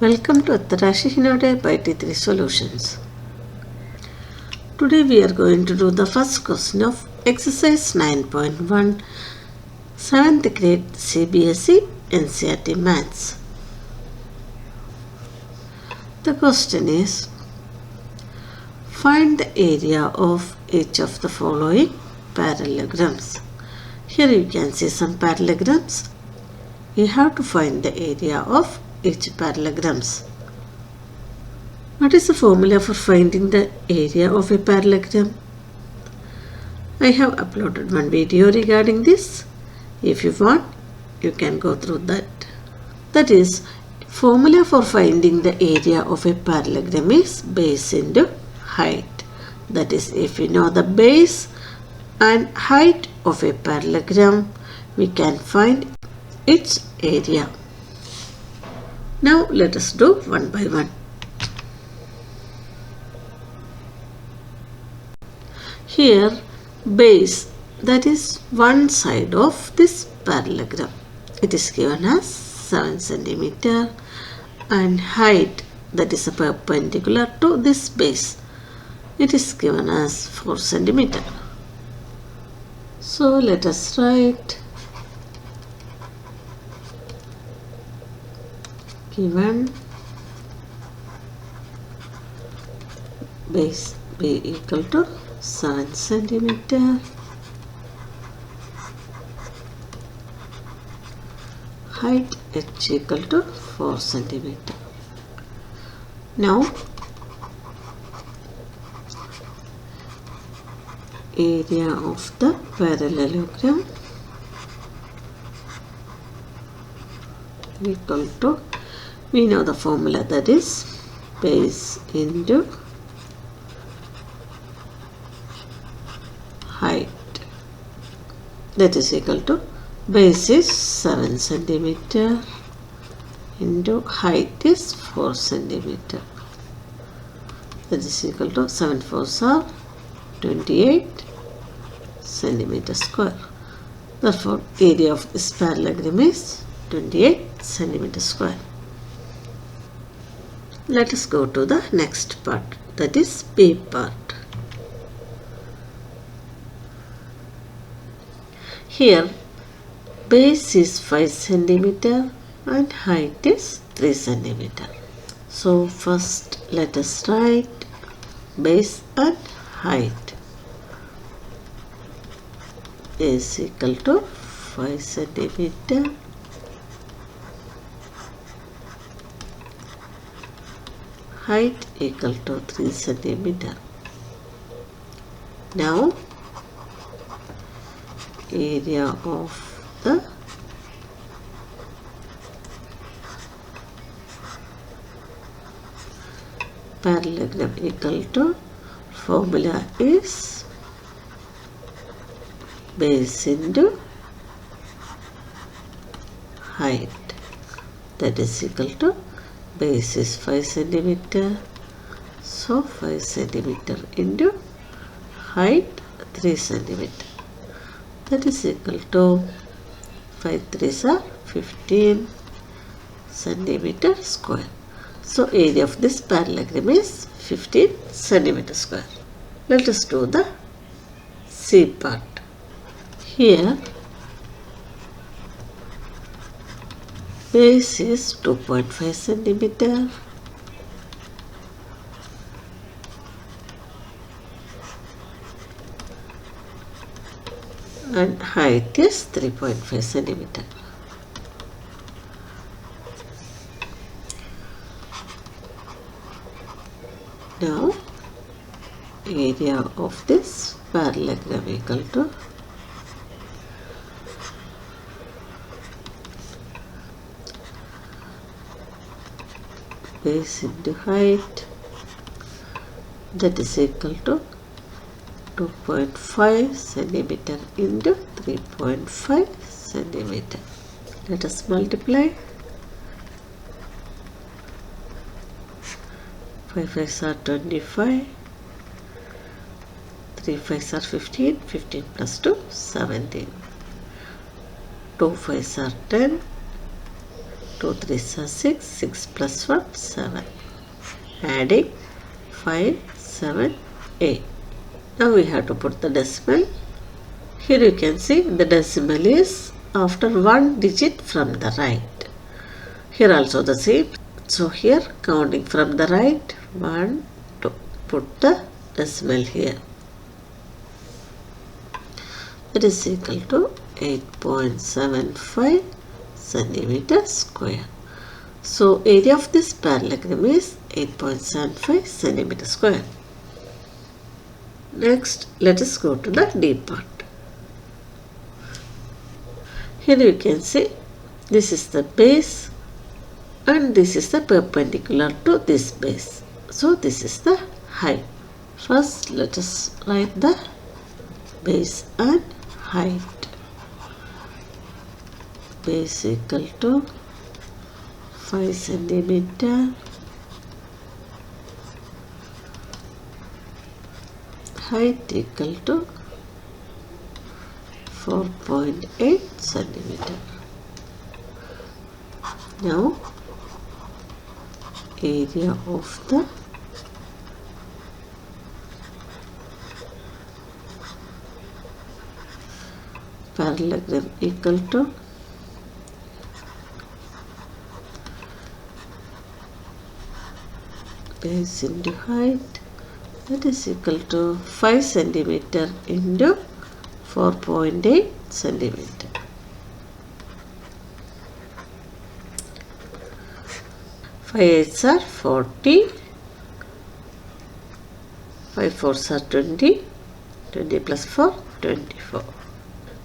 Welcome to Atarashi Hinode by T3 Solutions. Today we are going to do the first question of exercise 9.1 7th grade CBSE NCERT Maths. The question is, find the area of each of the following parallelograms. Here you can see some parallelograms. You have to find the area of each parallelograms. What is the formula for finding the area of a parallelogram? I have uploaded one video regarding this. If you want, you can go through that. That is, formula for finding the area of a parallelogram is base into height. That is, if we know the base and height of a parallelogram, we can find its area. Now let us do one by one. Here base, that is one side of this parallelogram. It is given as 7 cm and height, that is perpendicular to this base. It is given as 4 cm. So let us write given base B equal to 7 cm, height H equal to 4 cm. Now area of the parallelogram equal to, we know the formula, that is base into height, that is equal to base is 7 cm into height is 4 cm, that is equal to 7 4s are 28 cm square. Therefore area of this parallelogram is 28 cm square. Let us go to the next part, that is B part. Here base is 5 cm and height is 3 cm. So first let us write base and height is equal to 5 cm height equal to 3 cm. Now area of the parallelogram equal to, formula is base into height, that is equal to base is 5 cm, so 5 cm into height 3 cm, that is equal to 5 3s are 15 cm square. So area of this parallelogram is 15 cm square. Let us do the C part. Here base is 2.5 cm and height is 3.5 cm. Now area of this parallelogram equal to base into height, that is equal to 2.5 cm into 3.5 cm. Let us multiply. 5 5s are 25, 3 5s are 15, 15 plus 2, 17. 2 5s are 10, 2 3s are 6, 6 plus 1, 7. Adding 5, 7, 8. Now we have to put the decimal. Here you can see the decimal is after one digit from the right. Here also the same. So here counting from the right, 1, 2. Put the decimal here. That is equal to 8.75 centimeter square. So area of this parallelogram is 8.75 centimeter square. Next, let us go to the D part. Here you can see this is the base and this is the perpendicular to this base. So this is the height. First let us write the base and height. Base equal to 5 centimeter. Height equal to 4.8 centimeter. Now area of the parallelogram equal to base into height, that is equal to 5 centimeter into 4.8 centimeter. 5 8s are 40, 5 4s are 20, 20 plus 4, 24.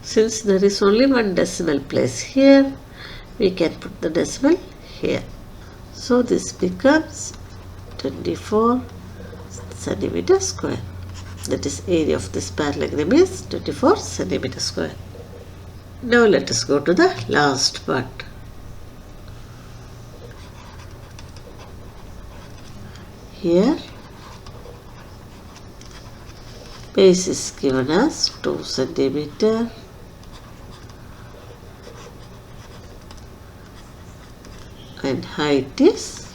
Since there is only one decimal place here, we can put the decimal here. So this becomes 24 centimeter square. That is area of this parallelogram is 24 centimeter square. Now let us go to the last part. Here base is given as 2 centimeter. And height is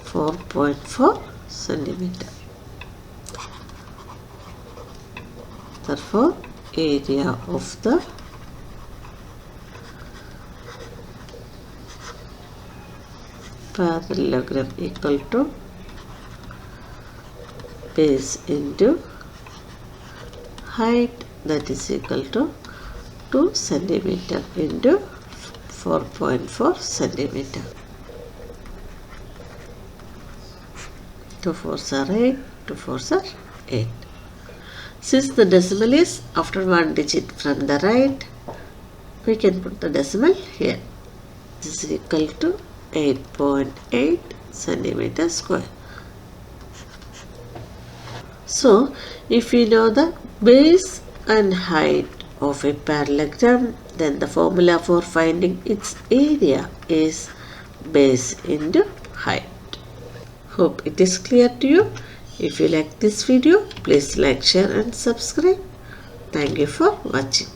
4.4 centimeter. Therefore, area of the parallelogram equal to base into height, that is equal to 2 centimeter into 4.4 centimeter. 2 4s are 8, 2 4s are 8. Since the decimal is after one digit from the right, we can put the decimal here. This is equal to 8.8 centimeter square. So, if we know the base and height of a parallelogram, then the formula for finding its area is base into height. Hope it is clear to you. If you like this video, please like, share and subscribe. Thank you for watching.